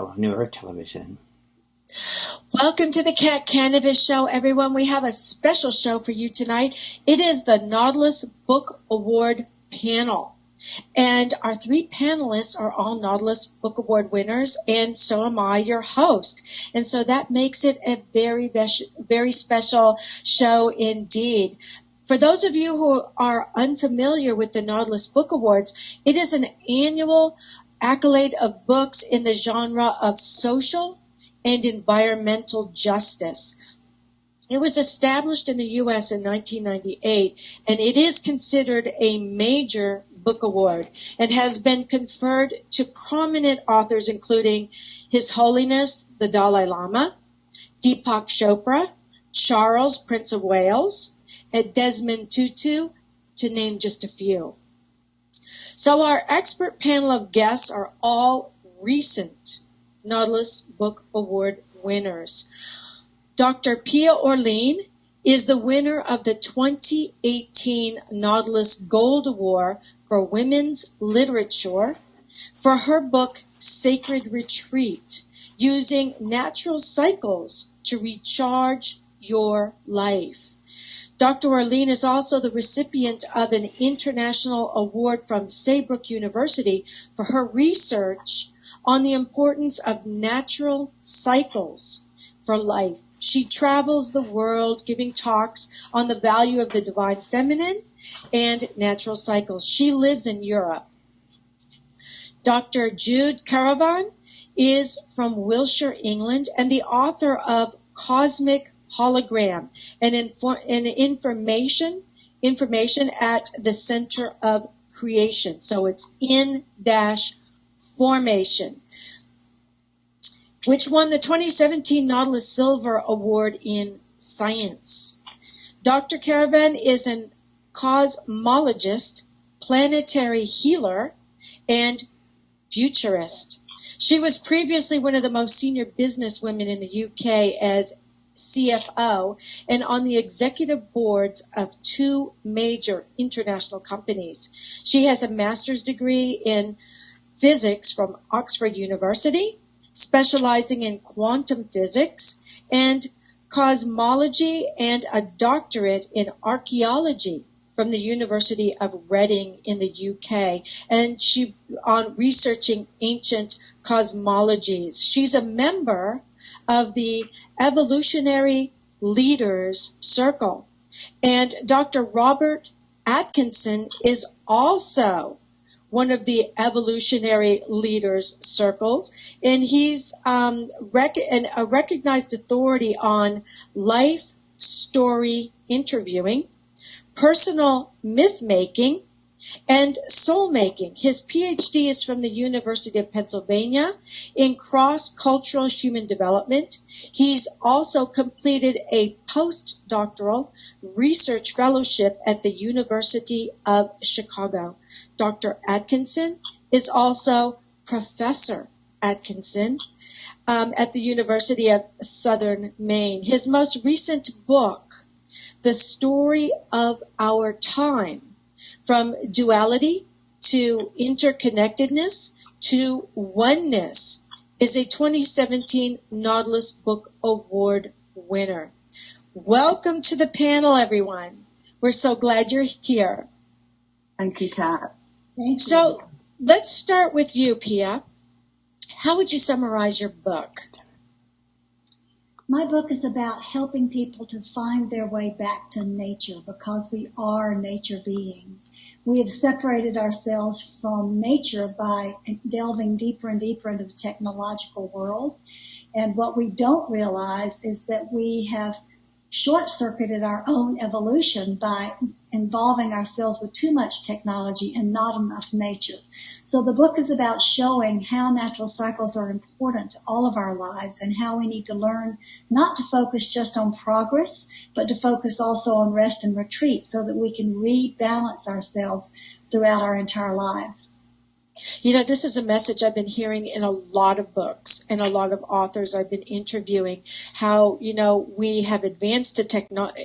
radio, newer television. Welcome to the Kanavos Show, everyone. We have a special show for you tonight. It is the Nautilus Book Award panel. And our three panelists are all Nautilus Book Award winners, and so am I, your host. And so that makes it a very special show indeed. For those of you who are unfamiliar with the Nautilus Book Awards, it is an annual accolade of books in the genre of social and environmental justice. It was established in the U.S. in 1998, and it is considered a major book award and has been conferred to prominent authors including His Holiness, the Dalai Lama, Deepak Chopra, Charles, Prince of Wales, and Desmond Tutu, to name just a few. So our expert panel of guests are all recent Nautilus Book Award winners. Dr. Pia Orleane is the winner of the 2018 Nautilus Gold Award for Women's Literature for her book Sacred Retreat, Using Natural Cycles to Recharge Your Life. Dr. Orleane is also the recipient of an international award from Saybrook University for her research on the importance of natural cycles for life. She travels the world giving talks on the value of the divine feminine and natural cycles. She lives in Europe. Dr. Jude Currivan is from Wiltshire, England, and the author of Cosmic Hologram, and information at the center of creation. So it's in-formation, which won the 2017 Nautilus Silver Award in Science. Dr. Currivan is a cosmologist, planetary healer, and futurist. She was previously one of the most senior businesswomen in the UK as CFO and on the executive boards of two major international companies. She has a master's degree in physics from Oxford University, specializing in quantum physics and cosmology, and a doctorate in archaeology from the University of Reading in the UK, and she on researching ancient cosmologies. She's a member of the Evolutionary Leaders Circle, and Dr. Robert Atkinson is also one of the Evolutionary Leaders Circles, and he's a recognized authority on life story interviewing, personal myth-making, and soul-making. His PhD is from the University of Pennsylvania in cross-cultural human development. He's also completed a postdoctoral research fellowship at the University of Chicago. Dr. Atkinson is also Professor Atkinson at the University of Southern Maine. His most recent book, The Story of Our Time, From Duality to Interconnectedness to Oneness, is a 2017 Nautilus Book Award winner. Welcome to the panel, everyone. We're so glad you're here. Thank you, Kat. Thank you. So let's start with you, Pia. How would you summarize your book? My book is about helping people to find their way back to nature, because we are nature beings. We have separated ourselves from nature by delving deeper and deeper into the technological world. And what we don't realize is that we have short-circuited our own evolution by involving ourselves with too much technology and not enough nature. So the book is about showing how natural cycles are important to all of our lives and how we need to learn not to focus just on progress, but to focus also on rest and retreat so that we can rebalance ourselves throughout our entire lives. You know, this is a message I've been hearing in a lot of books and a lot of authors I've been interviewing, how, you know, we have advanced to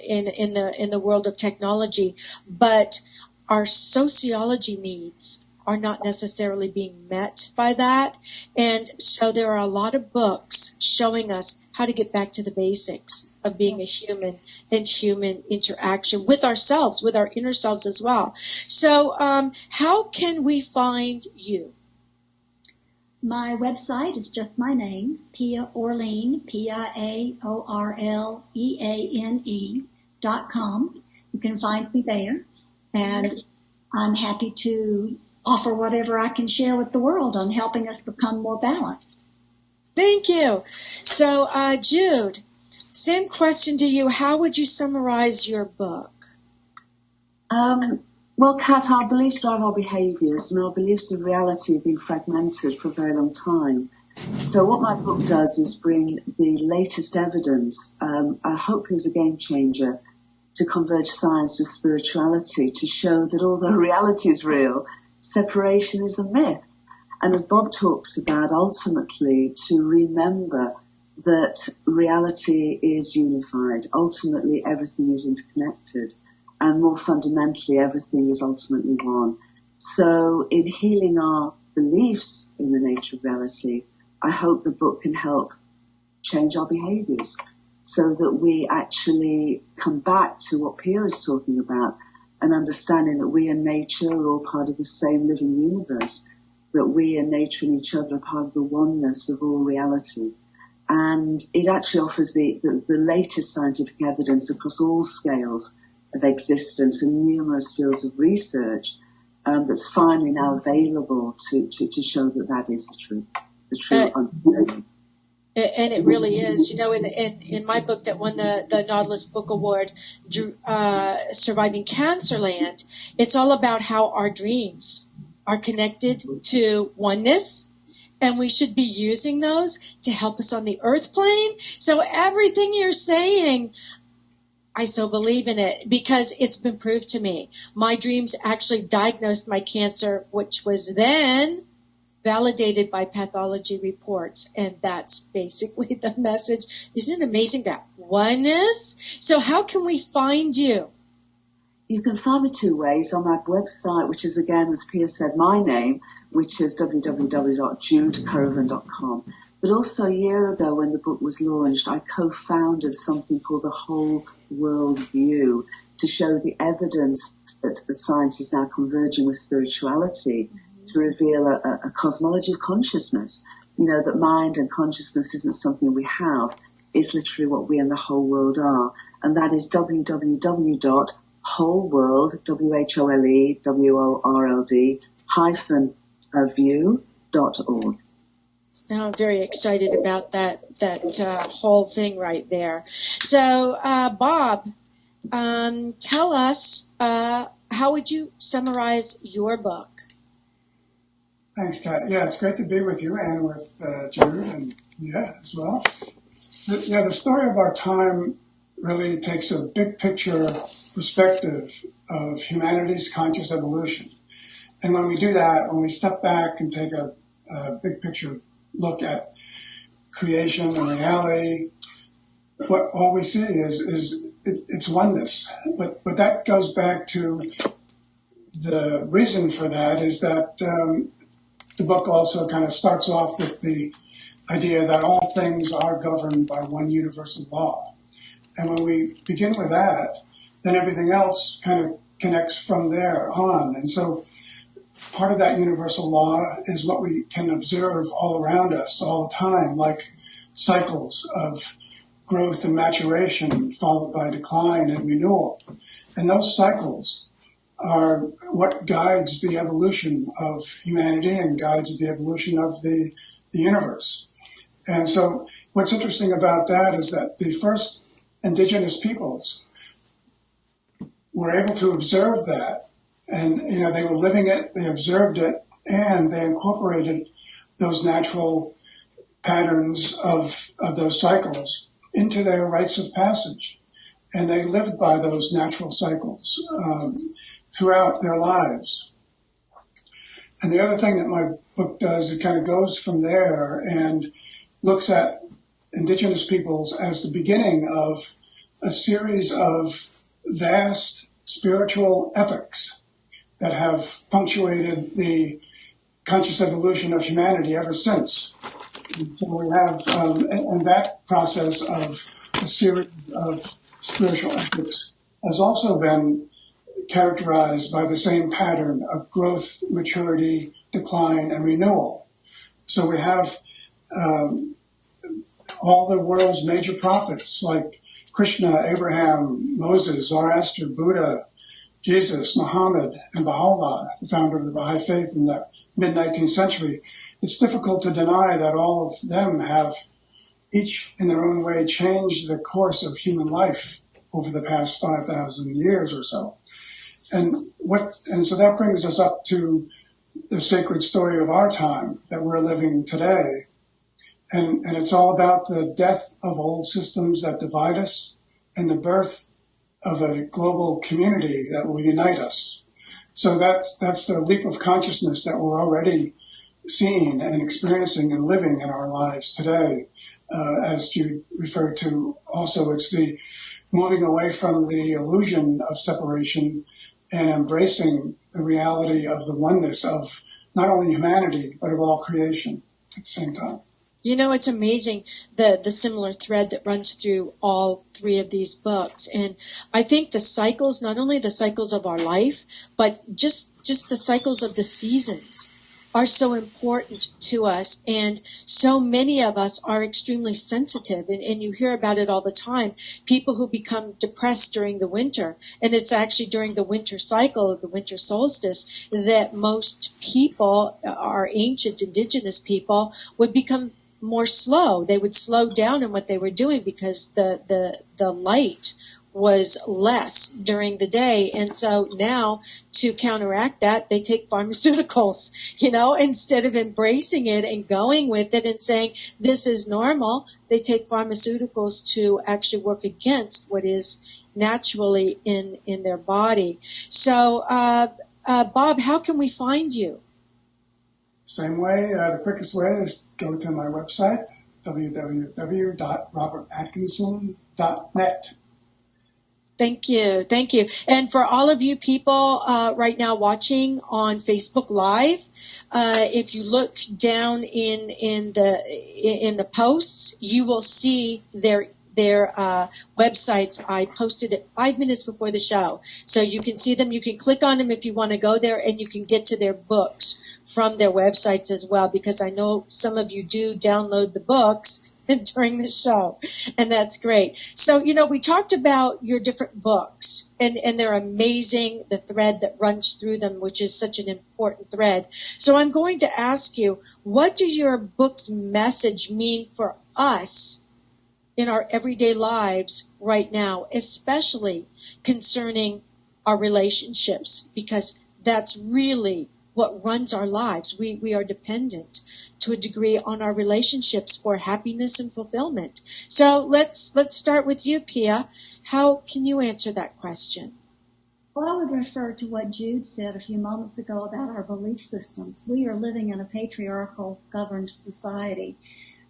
in the world of technology, but our sociology needs are not necessarily being met by that. And so there are a lot of books showing us how to get back to the basics of being a human and human interaction with ourselves, with our inner selves as well. So how can we find you? My website is just my name, Pia Orleane, PIAORLEANE.com. You can find me there, and I'm happy to offer whatever I can share with the world on helping us become more balanced. Thank you. So, Jude, same question to you. How would you summarize your book? Well, Kat, our beliefs drive our behaviours, and our beliefs of reality have been fragmented for a very long time. So what my book does is bring the latest evidence, I hope is a game changer, to converge science with spirituality, to show that although reality is real, separation is a myth. And as Bob talks about, ultimately, to remember that reality is unified. Ultimately, everything is interconnected. And more fundamentally, everything is ultimately one. So in healing our beliefs in the nature of reality, I hope the book can help change our behaviors so that we actually come back to what Pia is talking about, and understanding that we and nature are all part of the same living universe, that we and nature and each other are part of the oneness of all reality. And it actually offers the latest scientific evidence across all scales of existence and numerous fields of research that's finally now available to show that that is the truth. And it really is. You know, in my book that won the Nautilus Book Award, Surviving Cancerland, it's all about how our dreams are connected to oneness, and we should be using those to help us on the earth plane. So everything you're saying, I so believe in it because it's been proved to me. My dreams actually diagnosed my cancer, which was then validated by pathology reports. And that's basically the message. Isn't it amazing that oneness? So how can we find you? You can find me two ways: on my website, which is, again, as Pia said, my name, which is www.judecurrivan.com. But also a year ago when the book was launched, I co-founded something called the Whole World View to show the evidence that the science is now converging with spirituality to reveal a cosmology of consciousness. You know, that mind and consciousness isn't something we have. It's literally what we and the whole world are. And that is www.wholeworld, WHOLEWORLD-view.org. Now I'm very excited about that whole thing right there. So, Bob, tell us, how would you summarize your book? Thanks, Kat. Yeah, it's great to be with you and with Jude and Mia as well. The story of our time really takes a big picture perspective of humanity's conscious evolution. And when we do that, when we step back and take a big picture look at creation and reality, what all we see is it's oneness. But that goes back to the reason for that is that the book also kind of starts off with the idea that all things are governed by one universal law. And when we begin with that, then everything else kind of connects from there on. And so part of that universal law is what we can observe all around us all the time, like cycles of growth and maturation followed by decline and renewal. And those cycles are what guides the evolution of humanity and guides the evolution of the universe. And so what's interesting about that is that the first indigenous peoples were able to observe that. And, you know, they were living it, they observed it, and they incorporated those natural patterns of those cycles into their rites of passage. And they lived by those natural cycles throughout their lives. And the other thing that my book does, it kind of goes from there and looks at indigenous peoples as the beginning of a series of vast spiritual epics that have punctuated the conscious evolution of humanity ever since. And so we have, and that process of a series of spiritual ethics has also been characterized by the same pattern of growth, maturity, decline, and renewal. So we have all the world's major prophets like Krishna, Abraham, Moses, Zoroaster, Buddha, Jesus, Muhammad, and Baha'u'llah, the founder of the Baha'i faith in the mid-19th century. It's difficult to deny that all of them have, each in their own way, changed the course of human life over the past 5,000 years or so. And so that brings us up to the sacred story of our time that we're living today. And it's all about the death of old systems that divide us and the birth of a global community that will unite us. So that's the leap of consciousness that we're already seeing and experiencing and living in our lives today. As you referred to, also it's the moving away from the illusion of separation and embracing the reality of the oneness of not only humanity, but of all creation at the same time. You know, it's amazing the similar thread that runs through all three of these books. And I think the cycles, not only the cycles of our life, but just the cycles of the seasons are so important to us. And so many of us are extremely sensitive. And you hear about it all the time. People who become depressed during the winter. And it's actually during the winter cycle, the winter solstice, that most people, our ancient indigenous people, would become more slow. They would slow down in what they were doing because the light was less during the day. And so now to counteract that, they take pharmaceuticals, instead of embracing it and going with it and saying, this is normal. They take pharmaceuticals to actually work against what is naturally in their body. So, Bob, how can we find you? Same way, the quickest way is go to my website, www.robertatkinson.net. Thank you. And for all of you people right now watching on Facebook Live, if you look down in the posts, you will see their websites. I posted it 5 minutes before the show, so you can see them. You can click on them if you want to go there, and you can get to their books from their websites as well, because I know some of you do download the books during the show, and that's great. So, we talked about your different books, and they're amazing, the thread that runs through them, which is such an important thread. So I'm going to ask you, what do your book's message mean for us in our everyday lives right now, especially concerning our relationships, because that's really what runs our lives. We are dependent to a degree on our relationships for happiness and fulfillment. So let's start with you, Pia. How can you answer that question? Well, I would refer to what Jude said a few moments ago about our belief systems. We are living in a patriarchal governed society,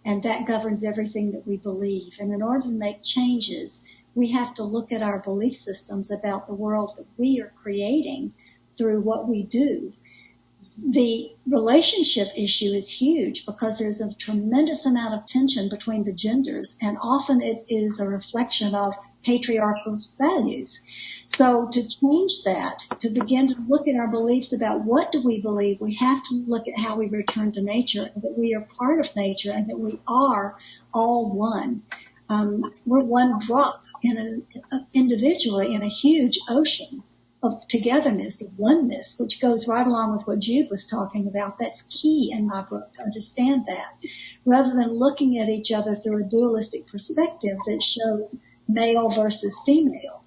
and that governs everything that we believe. And in order to make changes, we have to look at our belief systems about the world that we are creating through what we do. The relationship issue is huge because there's a tremendous amount of tension between the genders, and often it is a reflection of patriarchal values. So to change that, to begin to look at our beliefs about what do we believe, we have to look at how we return to nature, and that we are part of nature, and that we are all one. We're one drop individually in a huge ocean of togetherness, of oneness, which goes right along with what Jude was talking about. That's key in my book, to understand that, rather than looking at each other through a dualistic perspective that shows male versus female,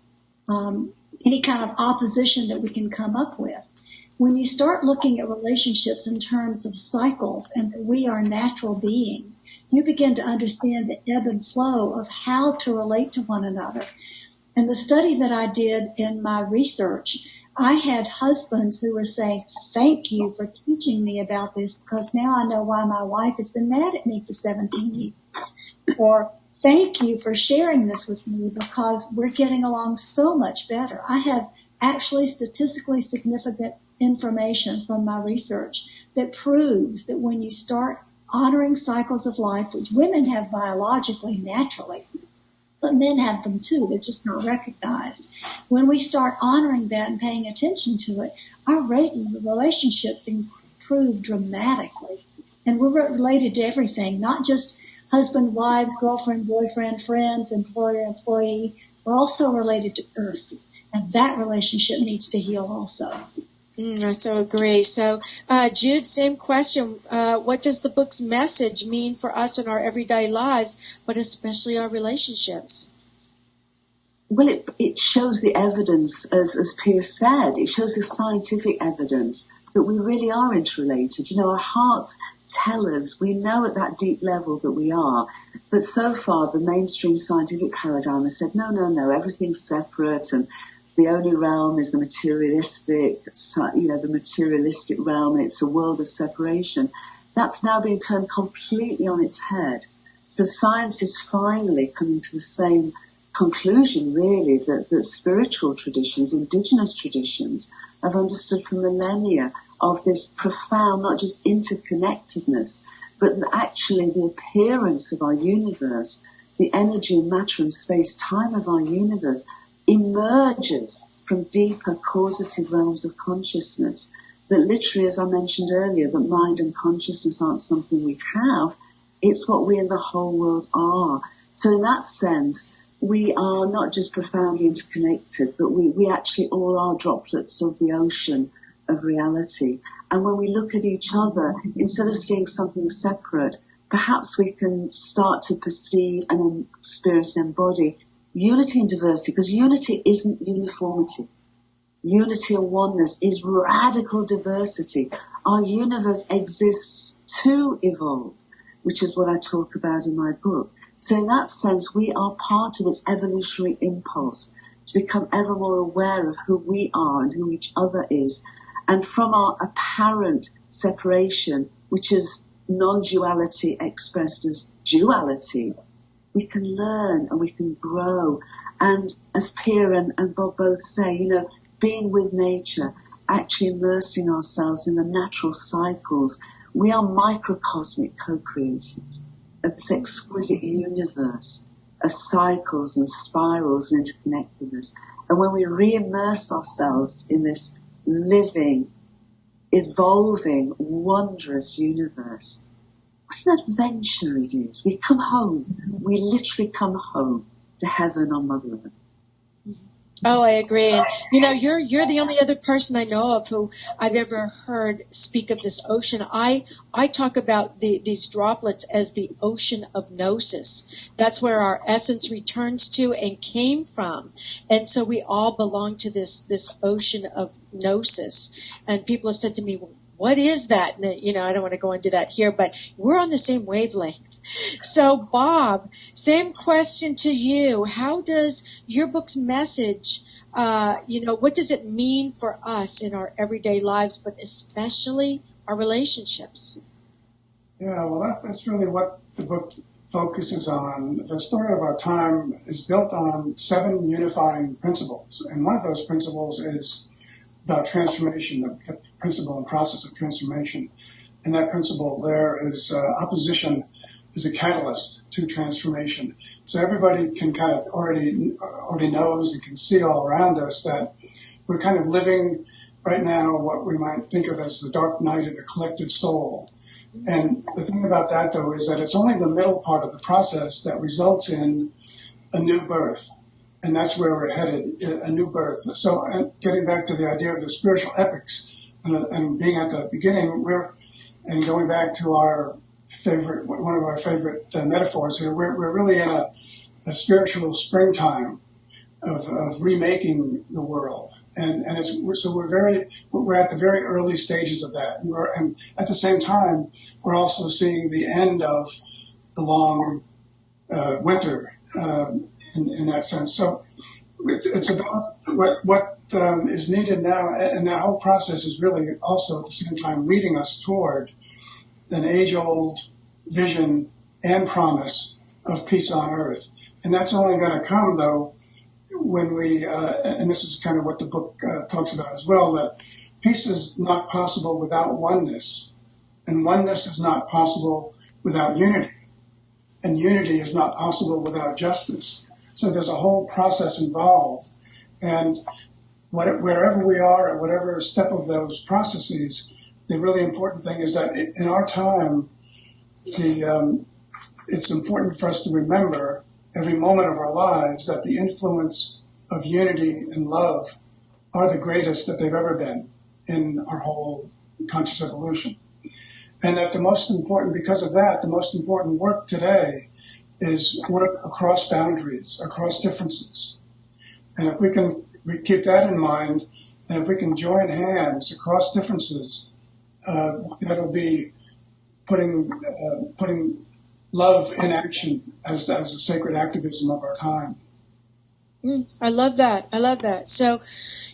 any kind of opposition that we can come up with. When you start looking at relationships in terms of cycles and that we are natural beings, you begin to understand the ebb and flow of how to relate to one another. And the study that I did in my research, I had husbands who were saying, thank you for teaching me about this, because now I know why my wife has been mad at me for 17 years. Or thank you for sharing this with me, because we're getting along so much better. I have actually statistically significant information from my research that proves that when you start honoring cycles of life, which women have biologically, naturally, but men have them too, they're just not recognized. When we start honoring that and paying attention to it, our rate in the relationships improve dramatically. And we're related to everything, not just husband, wives, girlfriend, boyfriend, friends, employer, employee. We're also related to Earth. And that relationship needs to heal also. I so agree. So, Jude, same question. What does the book's message mean for us in our everyday lives, but especially our relationships? Well, it shows the evidence, as Pia said, it shows the scientific evidence that we really are interrelated. You know, our hearts tell us, we know at that deep level that we are. But so far, the mainstream scientific paradigm has said, no, everything's separate, and the only realm is the materialistic, the materialistic realm, and it's a world of separation. That's now being turned completely on its head. So science is finally coming to the same conclusion, really, that spiritual traditions, indigenous traditions, have understood for millennia of this profound, not just interconnectedness, but actually the appearance of our universe, the energy, matter, and space-time of our universe emerges from deeper causative realms of consciousness. That literally, as I mentioned earlier, that mind and consciousness aren't something we have, it's what we and the whole world are. So in that sense, we are not just profoundly interconnected, but we actually all are droplets of the ocean of reality. And when we look at each other, instead of seeing something separate, perhaps we can start to perceive and experience and embody unity and diversity, because unity isn't uniformity. Unity and oneness is radical diversity. Our universe exists to evolve, which is what I talk about in my book. So in that sense, we are part of its evolutionary impulse to become ever more aware of who we are and who each other is. And from our apparent separation, which is non-duality expressed as duality, we can learn and we can grow. And as Pia and Bob both say, being with nature, actually immersing ourselves in the natural cycles. We are microcosmic co-creators of this exquisite universe of cycles and spirals and interconnectedness. And when we re-immerse ourselves in this living, evolving, wondrous universe, what an adventure it is. We come home. We literally come home to heaven on Mother Earth. Oh, I agree. And, you're the only other person I know of who I've ever heard speak of this ocean. I talk about these droplets as the ocean of gnosis. That's where our essence returns to and came from. And so we all belong to this ocean of gnosis. And people have said to me, well, what is that? And, I don't want to go into that here, but we're on the same wavelength. So, Bob, same question to you. How does your book's message, what does it mean for us in our everyday lives, but especially our relationships? Yeah, well, that's really what the book focuses on. The story of our time is built on 7 unifying principles, and one of those principles is about transformation, the principle and process of transformation. And that principle there is opposition is a catalyst to transformation. So everybody can kind of already knows and can see all around us that we're kind of living right now what we might think of as the dark night of the collective soul. And the thing about that, though, is that it's only the middle part of the process that results in a new birth. And that's where we're headed, a new birth. So getting back to the idea of the spiritual epics and being at the beginning, and going back to one of our favorite metaphors here, we're really in a spiritual springtime of remaking the world. And we're at the very early stages of that. And at the same time, we're also seeing the end of the long winter, in that sense. So it's about what is needed now, and that whole process is really also at the same time leading us toward an age-old vision and promise of peace on earth. And that's only going to come, though, when we, and this is kind of what the book talks about as well, that peace is not possible without oneness, and oneness is not possible without unity, and unity is not possible without justice. So there's a whole process involved, and wherever we are at whatever step of those processes, the really important thing is that in our time, it's important for us to remember every moment of our lives that the influence of unity and love are the greatest that they've ever been in our whole conscious evolution. And that because of that, the most important work today is work across boundaries, across differences. And if we can keep that in mind, and if we can join hands across differences, that'll be putting love in action as a sacred activism of our time. I love that. I love that. So,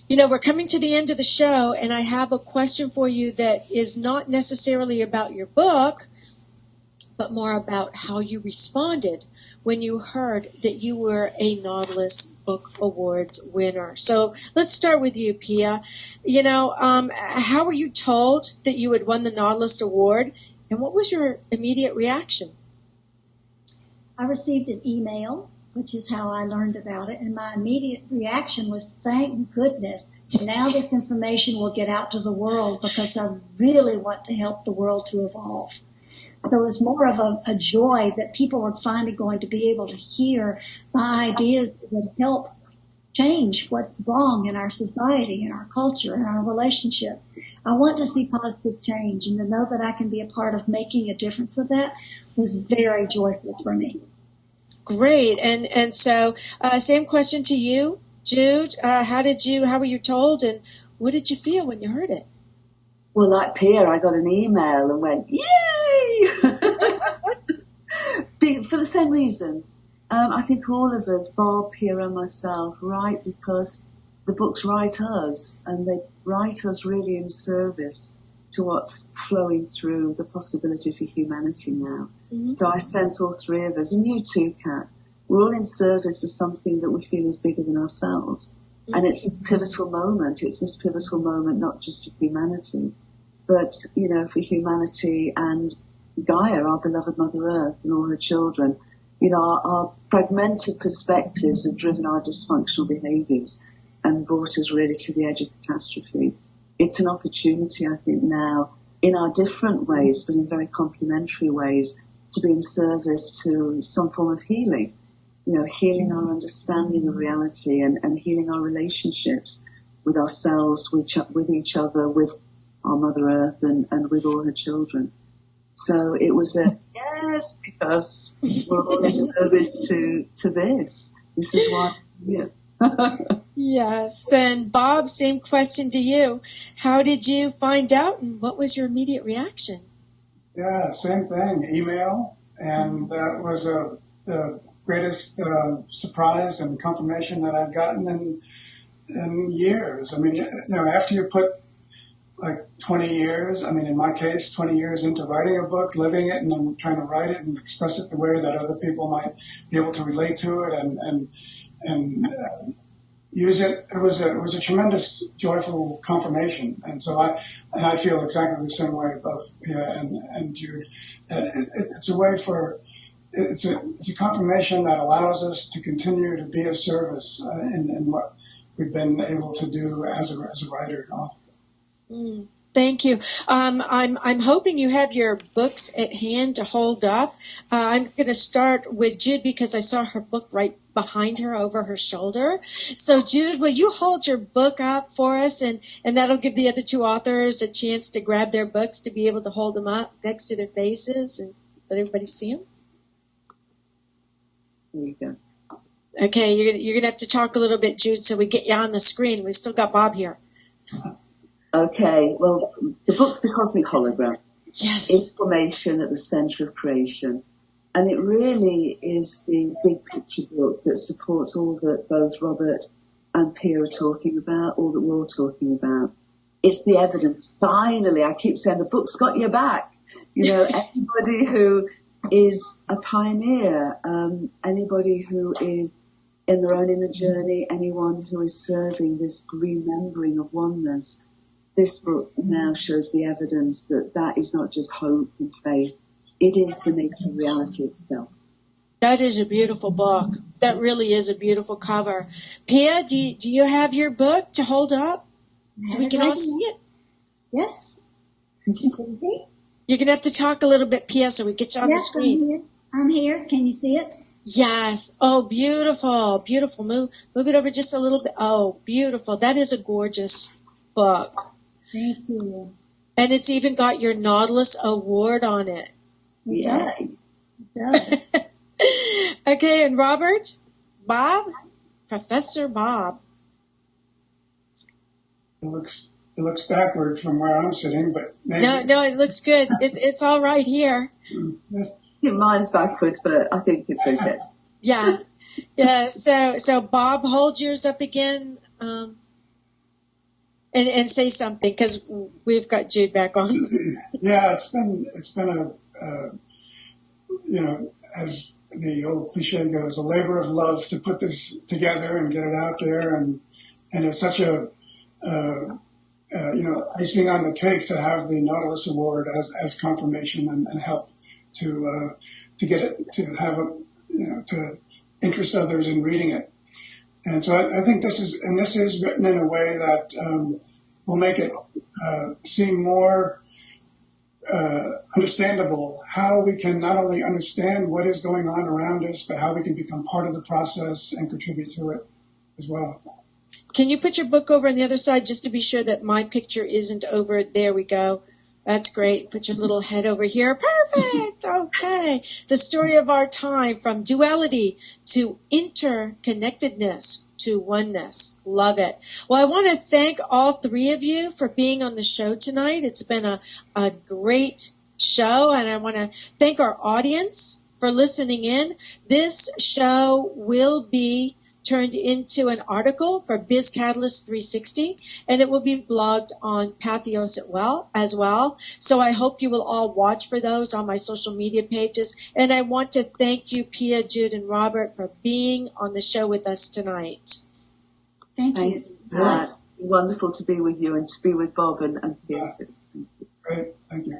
we're coming to the end of the show, and I have a question for you that is not necessarily about your book, but more about how you responded when you heard that you were a Nautilus Book Awards winner. So let's start with you, Pia. How were you told that you had won the Nautilus Award, and what was your immediate reaction? I received an email, which is how I learned about it, and my immediate reaction was, thank goodness, now this information will get out to the world because I really want to help the world to evolve. So it was more of a joy that people were finally going to be able to hear my ideas that would help change what's wrong in our society, in our culture, in our relationship. I want to see positive change, and to know that I can be a part of making a difference with that was very joyful for me. Great. And so same question to you, Jude. How were you told, and what did you feel when you heard it? Well, like Pia, I got an email and went, yay! For the same reason. I think all of us, Bob, Pia and myself, write because the books write us, and they write us really in service to what's flowing through the possibility for humanity now. Mm-hmm. So I sense all three of us, and you too, Kat, we're all in service of something that we feel is bigger than ourselves. Mm-hmm. And it's this pivotal moment. It's this pivotal moment not just for humanity, but, for humanity and Gaia, our beloved Mother Earth, and all her children. Our fragmented perspectives have driven our dysfunctional behaviours and brought us really to the edge of catastrophe. It's an opportunity, I think, now, in our different ways, but in very complementary ways, to be in service to some form of healing. Healing our understanding of reality and healing our relationships with ourselves, with each other, with our Mother Earth, and with all her children. So it was a yes, because we're all in service to this. This is why I'm here. Yes. And Bob, same question to you. How did you find out, and what was your immediate reaction? Yeah, same thing. Email, and that was the greatest surprise and confirmation that I've gotten in years. I mean, after you put like 20 years, in my case, 20 years into writing a book, living it, and then trying to write it and express it the way that other people might be able to relate to it and use it. It was a tremendous, joyful confirmation, and so I feel exactly the same way, both Pia and Jude. It's a way for it's a confirmation that allows us to continue to be of service in what we've been able to do as a writer and author. Thank you. I'm hoping you have your books at hand to hold up. I'm going to start with Jude because I saw her book right behind her over her shoulder. So Jude, will you hold your book up for us, and that'll give the other two authors a chance to grab their books, to be able to hold them up next to their faces and let everybody see them? There you go. Okay, you're gonna have to talk a little bit, Jude, so we get you on the screen. We've still got Bob here. Okay, well, the book's The Cosmic Hologram. Yes. Information at the center of creation. And it really is the big picture book that supports all that both Robert and Pia are talking about, all that we're all talking about. It's the evidence. Finally, I keep saying the book's got your back. Anybody who is a pioneer, anybody who is in their own inner journey, anyone who is serving this remembering of oneness. This book now shows the evidence that that is not just hope and faith. It is the nature of reality itself. That is a beautiful book. That really is a beautiful cover. Pia, do you have your book to hold up so we can all see it? Yes. Can you see? You're going to have to talk a little bit, Pia, so we get you on the screen. I'm here. Can you see it? Yes. Oh, beautiful. Beautiful. Move it over just a little bit. Oh, beautiful. That is a gorgeous book. Thank you. And it's even got your Nautilus Award on it. It does. Okay, and Robert? Bob? Professor Bob. It looks backward from where I'm sitting, but maybe. No, it looks good. It's all right here. Mine's backwards, but I think it's okay. Yeah. So Bob, hold yours up again, and say something, because we've got Jude back on. Yeah, it's been as the old cliche goes, a labor of love to put this together and get it out there, and it's such a icing on the cake to have the Nautilus Award as confirmation and help to get it to have to interest others in reading it. And so I think this is written in a way that will make it seem more understandable how we can not only understand what is going on around us, but how we can become part of the process and contribute to it as well. Can you put your book over on the other side just to be sure that my picture isn't over? There we go. That's great. Put your little head over here. Perfect. Okay. The story of our time, from duality to interconnectedness to oneness. Love it. Well, I want to thank all three of you for being on the show tonight. It's been a great show, and I want to thank our audience for listening in. This show will be turned into an article for Biz Catalyst 360, and it will be blogged on Pathos as well. So I hope you will all watch for those on my social media pages. And I want to thank you, Pia, Jude, and Robert, for being on the show with us tonight. Thank you. It's wonderful to be with you and to be with Bob and Pia. Great. Thank you.